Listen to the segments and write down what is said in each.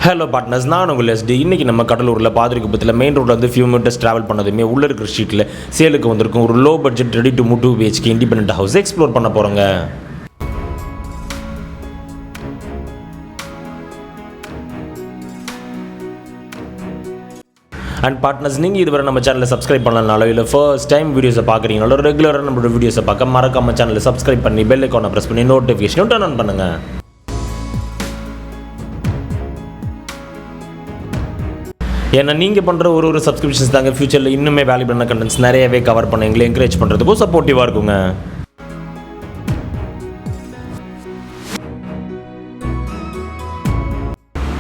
Hello partners, நான் உங்கள் ST. இன்றைக்கி நம்ம கடலூரில் பாதிரிக்குப்பத்தில் மெயின் ரோட்டில் வந்து ஃபியூ மீட்டர்ஸ் ட்ராவல் பண்ணதுமே உள்ளே இருக்கிற ஸ்ட்ரீட்டில் சேலுக்கு வந்திருக்கும் ஒரு low budget ready to move 2 BHK independent house explore பண்ண போகிறோங்க. அண்ட் பார்ட்னர்ஸ், நீங்கள் இதுவரை நம்ம சேனலை சப்ஸ்கிரைப் பண்ணலனாலோ இல்லை ஃபர்ஸ்ட் டைம் வீடியோஸை பார்க்குறீங்களோ ரெகுலராக நம்மளோட வீடியோஸை பார்க்க மறக்காம சேனலை சப்ஸ்கிரைப் பண்ணி பெல் ஐக்கானை ப்ரெஸ் பண்ணி நோட்டிஃபிகேஷனும் டர்ன் ஆன் பண்ணுங்கள். ஏன்னா நீங்கள் பண்ணுற ஒரு சப்ஸ்கிரிப்ஷன்ஸ் தாங்க ஃபியூச்சரில் இன்னுமே வேல்யூபிளான கண்டென்ட்ஸ் நிறையவே கவர் பண்ண எங்களை என்கரேஜ் பண்ணுறதுக்கும் சப்போர்ட்டிவாக இருக்குங்க.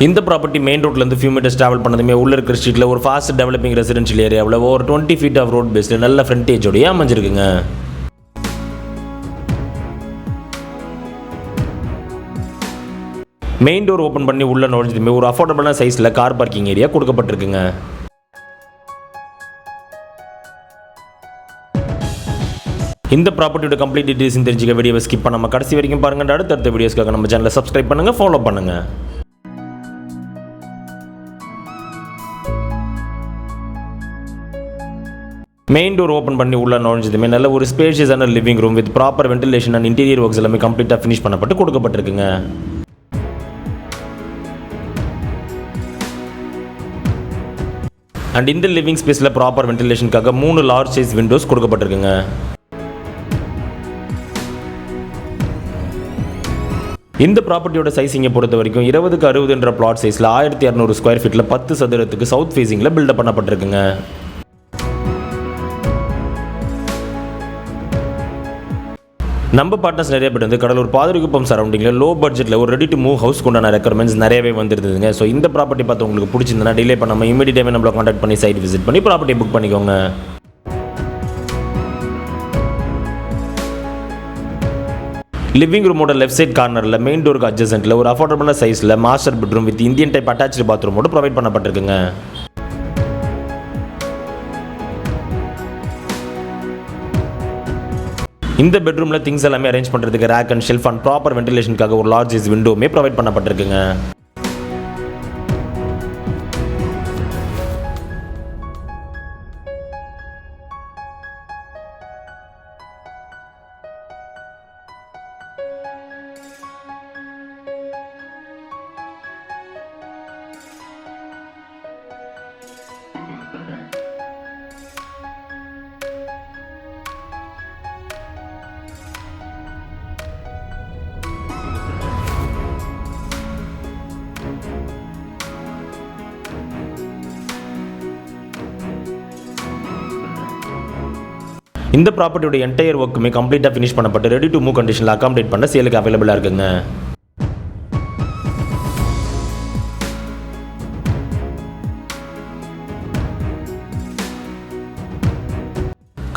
இந்த ப்ராப்பர்ட்டி மெயின் ரோட்லேருந்து ஃபியூ மீட்டர்ஸ் ட்ராவல் பண்ணதுமே உள்ள இருக்கிற ஸ்ட்ரீட்டில் ஒரு ஃபாஸ்ட் டெவலப்பிங் ரெசிடென்ஷியல் ஏரியாவில் ஒரு 20 feet ஆஃப் ரோட் பேஸில் நல்ல ஃப்ரண்டேஜோடையே அமைஞ்சிருக்குங்க. மெயின் டோர் ஓப்பன் பண்ணி உள்ள நுழைஞ்சதுமே ஒரு அஃபோர்டபுளான சைஸில் கார் பார்க்கிங் ஏரியா கொடுக்கப்பட்டிருக்குங்க. இந்த ப்ராப்பர்ட்டியோட கம்ப்ளீட் டீடைல்ஸ் தெரிஞ்சுக்க வீடியோவை ஸ்கிப் பண்ணாம கடைசி வரைக்கும் பாருங்க. அடுத்தடுத்த வீடியோஸ்க்காக நம்ம சேனலை சப்ஸ்கிரைப் பண்ணுங்க, ஃபாலோ பண்ணுங்க. மெயின் டோர் ஓப்பன் பண்ணி உள்ள நுழைஞ்சதுமே நல்ல ஒரு ஸ்பேஷியஸான living room with proper ventilation and interior works எல்லாமே கம்ப்ளீட்டாக ஃபினிஷ் பண்ணப்பட்டு கொடுக்கப்பட்டிருக்குங்க. அண்ட் இந்த லிவிங் ஸ்பேஸில் ப்ராப்பர் வென்டிலேஷனுக்காக 3 லார்ஜ் சைஸ் விண்டோஸ் கொடுக்கப்பட்டிருக்குங்க. இந்த ப்ராப்பர்ட்டியோட சைஸிங்கை பொறுத்த வரைக்கும் 20x60 பிளாட் சைஸில் 1200 ஸ்கொயர் ஃபீட்டில் 10 சதுரத்துக்கு சவுத் ஃபேஸிங்கில் பில்டப் பண்ணப்பட்டிருக்குங்க. நம்ம பார்ட்னர்ஸ் நிறைய பேர் வந்து கடலூர் பாதிரிக்குப்பம் சரௌண்டிங்கில் லோ பட்ஜெட்டில் ஒரு ரெடி டு மூவ் ஹவுஸ் கொண்டான ரெக்குவயர்மெண்ட்ஸ் நிறையவே வந்துருதுங்க. ஸோ இந்த ப்ராப்பர்ட்டி பார்த்து உங்களுக்கு பிடிச்சிருந்தா டிலே பண்ணாமல் இமீடியட்டாகவே நம்மளை கான்டாக்ட் பண்ணி சைட் விசிட் பண்ணி ப்ராப்பர்ட்டி புக் பண்ணிக்கோங்க. லிவிங் ரூமோட லெஃப்ட் சைட் கார்னரில் மெயின் டோருக்கு அட்ஜசென்ட்டில் ஒரு அஃபோர்டபுளான சைஸில் மாஸ்டர் பெட்ரூம் வித் இந்தியன் டைப் அட்டாச்சு பாத்ரூமோடு ப்ரொவைட் பண்ணப்பட்டிருக்குங்க. இந்த பெட்ரூமில் திங்ஸ் எல்லாமே அரேஞ்ச் பண்ணுறதுக்கு rack and shelf and proper வென்டிலேஷனுக்காக ஒரு லார்ஜ் சைஸ் விண்டோவுமே ப்ரொவைட் பண்ணப்பட்டிருக்குங்க. இந்த ப்ராப்பர்ட்டியோட என்டையர் ஒர்க்குமே கம்ப்ளீட்டாக ஃபினிஷ் பண்ணப்பட்டு ரெடி டு மூவ் கண்டிஷனில் அகாமடேட் பண்ண சேலுக்கு அவைலபிளாக இருக்குங்க.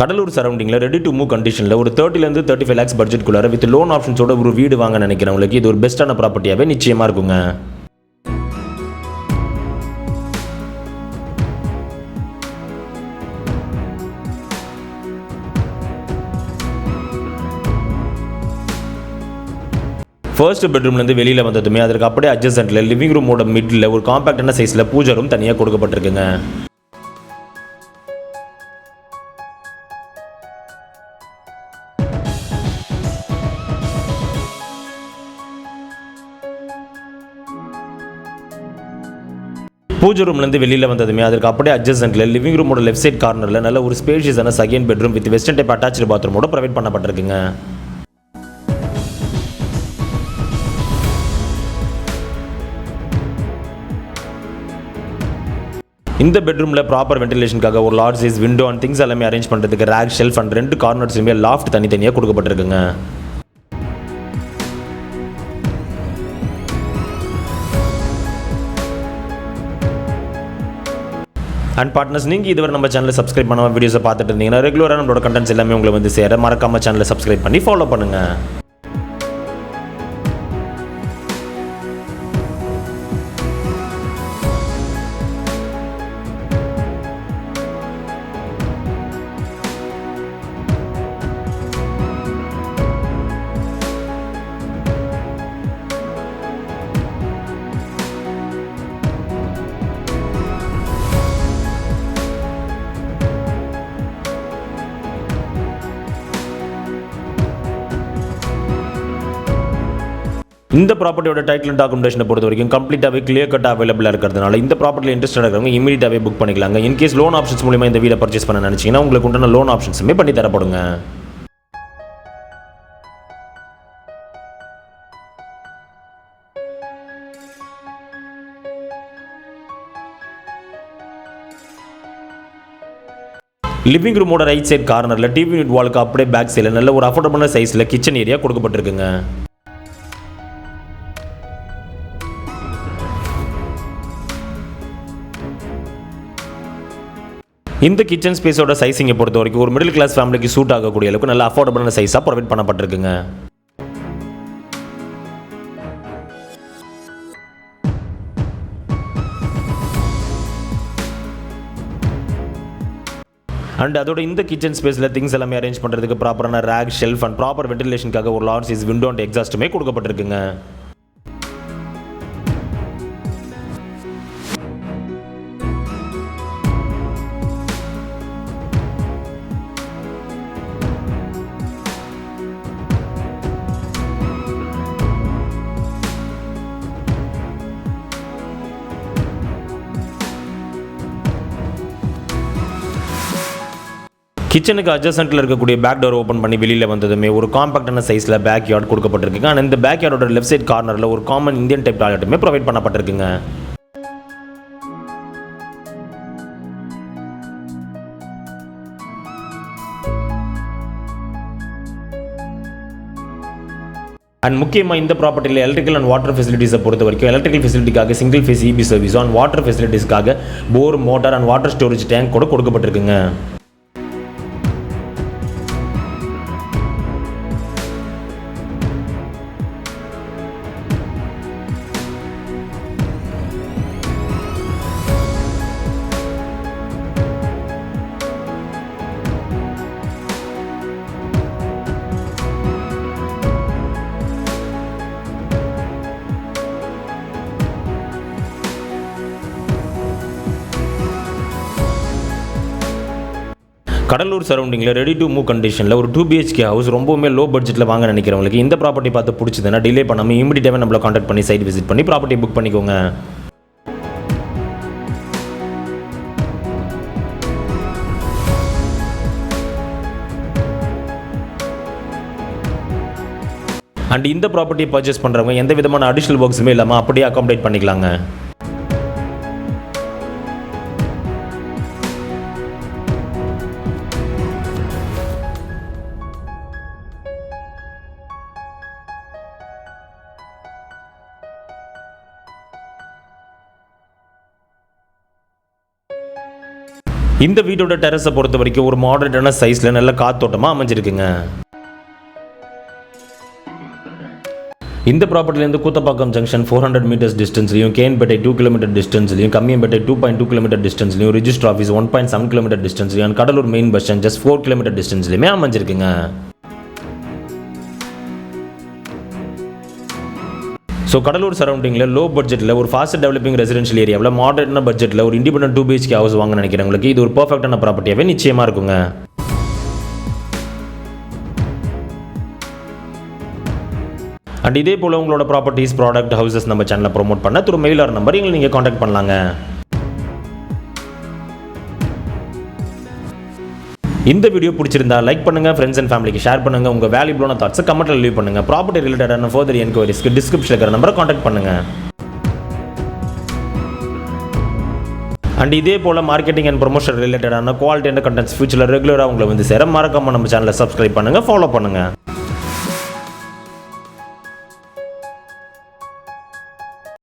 கடலூர் சரௌண்டிங்கில் ரெடி டு மூவ் கண்டிஷனில் ஒரு 30 to 35 lakhs பட்ஜெட்குள்ளார வித் லோன் ஆப்ஷன்ஸோட ஒரு வீடு வாங்க நினைக்கிறவங்களுக்கு இது ஒரு பெஸ்ட்டான ப்ராப்பர்ட்டியாகவே நிச்சயமாக இருக்குங்க. ஃபர்ஸ்ட் பெட்ரூம்லேருந்து வெளியில் வந்ததுமே அதற்கு அப்படியே அட்ஜசென்ட்டில் லிவிங் ரூமோட மிடில் ஒரு காம்பேக்டான சைஸில் பூஜை ரூம் தனியாக கொடுக்கப்பட்டிருக்குங்க. பூஜை ரூம்லேருந்து வெளியில் வந்ததுமே அதற்கு அப்படியே அட்ஜசென்ட்டில் லிவிங் ரூமோட லெஃப்ட் சைட் கார்னரில் நல்ல ஒரு ஸ்பேஷியஸான second bedroom with western type attach பாத்ரூமோட ப்ரொவைட் பண்ணப்பட்டிருக்குங்க. இந்த பெட்ரூமில் ப்ராப்பர் வென்டிலேஷனுக்காக ஒரு large size window and things எல்லாமே அரேஞ்ச் பண்ணுறதுக்கு ரேக் ஷெல்ஃப் அண்ட் 2 கார்னர்ஸ்லையுமே லாஃப்ட் தனித்தனியாக கொடுக்கப்பட்டிருக்குங்க. அண்ட் பார்ட்னர்ஸ், நீங்கள் இதுவரை நம்ம சேனலை சப்ஸ்கிரைப் பண்ணாமல் வீடியோஸை பார்த்துட்டு இருந்தீங்கன்னா ரெகுலராக நம்மளோட கண்டென்ட்ஸ் எல்லாமே உங்களை வந்து சேர மறக்காம சேனலை சப்ஸ்கிரைப் பண்ணி ஃபாலோ பண்ணுங்கள். இந்த ப்ராப்பர்ட்டியோட டைட்டில் டாக்குமெண்டேஷனை பொறுத்த வரைக்கும் கம்ப்ளீட்டாகவே கிளியர் கட் அவைலபிளாக இருக்கிறதுனால இந்த ப்ராப்பர்ட்டியில் இன்ட்ரெஸ்ட் இருக்கிறவங்க இமீடியட்டாகவே புக் பண்ணிக்கலாங்க. இன்கேஸ் லோன் ஆப்ஷன்ஸ் மூலியமாக இந்த வீடை பர்ச்சேஸ் பண்ண நினச்சிங்கன்னா உங்களுக்கு உண்டான லோன் ஆப்ஷன்ஸுமே பண்ணி தரப்படுங்க. லிவிங் ரூமோட ரைட் சைட் கார்னரில் டிவி யூனிட் வாலுக்கு அப்படியே பேக் சைடில் நல்ல ஒரு அஃபோர்டபுளான சைஸில் கிச்சன் ஏரியா கொடுக்கப்பட்டிருக்குங்க. இந்த கிச்சன் ஸ்பேஸோட சைஸிங்கை பொறுத்த வரைக்கும் ஒரு மிடில் கிளாஸ் ஃபேமிலிக்கு சூட் ஆகக்கூடிய அளவுக்கு நல்ல அஃபோர்டபுளான சைஸாக ப்ரொவைட் பண்ணப்பட்டிருக்குங்க. அண்ட் அதோட இந்த கிச்சன் ஸ்பேஸில் திங்ஸ் எல்லாமே அரேஞ்ச் பண்ணுறதுக்கு ப்ராப்பரான ரேக், ஷெல்ஃப் அண்ட் ப்ராப்பர் வென்டிலேஷனுக்காக ஒரு லார்ஜ் சைஸ் விண்டோ அண்ட் எக்ஸாஸ்ட்டுமே கொடுக்கப்பட்டிருக்குங்க. கிச்சனுக்கு அட்ஜசன்ட்டில் இருக்கக்கூடிய பேக் டோர் ஓப்பன் பண்ணி வெளியில் வந்ததுமே ஒரு காம்பாக்டான சைஸில் பேக் யார்ட் கொடுக்கப்பட்டிருக்குங்க. ஆனால் இந்த பேக் யார்டோட லெஃப்ட் சைட் கார்னரில் ஒரு காமன் இந்தியன் டைப் டாய்லெட்டுமே ப்ரொவைட் பண்ணப்பட்டிருக்குங்க. அண்ட் முக்கியமாக இந்த ப்ராப்பர்ட்டியில் எலக்ட்ரிக்கல் அண்ட் வாட்டர் ஃபெசிலிட்டிஸை பொறுத்த வரைக்கும் எலக்ட்ரிக்கல் ஃபெசிலிட்டிக்காக single phase EB service and water ஃபெசிலிட்டிஸ்க்காக bore, motor and water storage tank கூட கொடுக்கப்பட்டிருக்குங்க. கடலூர் சரௌண்டிங்கில் ரெடி டு மூவ் கண்டிஷனில் ஒரு 2 BHK ஹவுஸ் ரொம்பவுமே லோ பட்ஜெட்டில் வாங்க நினைக்கிறவங்களுக்கு இந்த ப்ராப்பர்ட்டி பார்த்து பிடிச்சதுன்னா டிலே பண்ணாமல் இமீடியட்டாக நம்மளை கான்டாக்ட் பண்ணி சைட் விசிட் பண்ணி ப்ராப்பர்ட்டி புக் பண்ணிக்கோங்க. அண்ட் இந்த ப்ராப்பர்ட்டியை பர்ச்சேஸ் பண்ணுறவங்க எந்த விதமான அடிஷனல் ஒர்க்ஸுமே இல்லாமல் அப்படியே அகாமடேட் பண்ணிக்கலாங்க. இந்த வீட்டோட டெரஸை பொறுத்த வரைக்கும் ஒரு மாடரேட்டான சைஸில் நல்ல காத்தோட்டமாக அமைஞ்சிருக்குங்க. இந்த ப்ராப்பர்ட்டிலேருந்து கூத்தப்பாக்கம் ஜங்ஷன் 400 மீட்டர்ஸ் டிஸ்டன்ஸ்லையும், கேன்பேட்டை 2 கிலோமீட்டர் டிஸ்டன்ஸ்லையும், கம்மியம்பேட்டை 2.2 கிலோமீட்டர் டிஸ்டன்ஸ்லையும், ரிஜிஸ்டர் ஆஃபீஸ் 1.7 கிலோமீட்டர் டிஸ்டன்ஸ்லையும், Cuddalore main bus stand just 4 kilometre டிஸ்டன்ஸ்லையுமே அமைஞ்சிருக்குங்க. ஸோ கடலூர் சரௌண்டிங்கில் லோ பட்ஜெட்டில் ஒரு ஃபாஸ்ட் டெவலப்பிங் ரெசிடென்ஷியல் ஏரியாவில் மாடர்னான பட்ஜெட்டில் ஒரு இண்டிபெண்டன்ட் 2 BHK ஹவுஸ் வாங்க நினைக்கிறவங்களுக்கு இது ஒரு பர்ஃபெக்டான ப்ராப்பர்ட்டியாகவே நிச்சயமாக இருக்குங்க. அண்ட் இதே போல் உங்களோட ப்ராப்பர்ட்டிஸ், ப்ராடக்ட், ஹவுசஸ் நம்ம சேனலில் ப்ரோமோட் பண்ண த்ரூ மெயில் ஆர் நம்பர் எங்களை நீங்கள் காண்டாக்ட் பண்ணலாங்க. இந்த வீடியோ பிடிச்சிருந்தா லைக் பண்ணுங்கள், ஃப்ரெண்ட்ஸ் அண்ட் ஃபேமிலிக்கு ஷேர் பண்ணுங்கள். உங்கள் வேல்யூபிளான தாட்ஸை கமெண்ட்டில் லீவ் பண்ணுங்கள். ப்ராப்பர்ட்டி ரிலேட்டடான ஃபர்தர் என்கொயரிஸ்க்கு டிஸ்கிரிப்ஷனில் இருக்கிற நம்பரை காண்டாக்ட் பண்ணுங்கள். அண்ட் இதே போல் மார்க்கெட்டிங் அண்ட் ப்ரொமோஷன் ரிலேட்டடான குவாலிட்டி அண்ட் கண்டென்ட்ஸ் ஃபியூச்சரில் ரெகுலராக உங்களை வந்து சேர மறக்காமல் நம்ம சேனலை சப்ஸ்கிரைப் பண்ணுங்கள், ஃபாலோ பண்ணுங்கள்.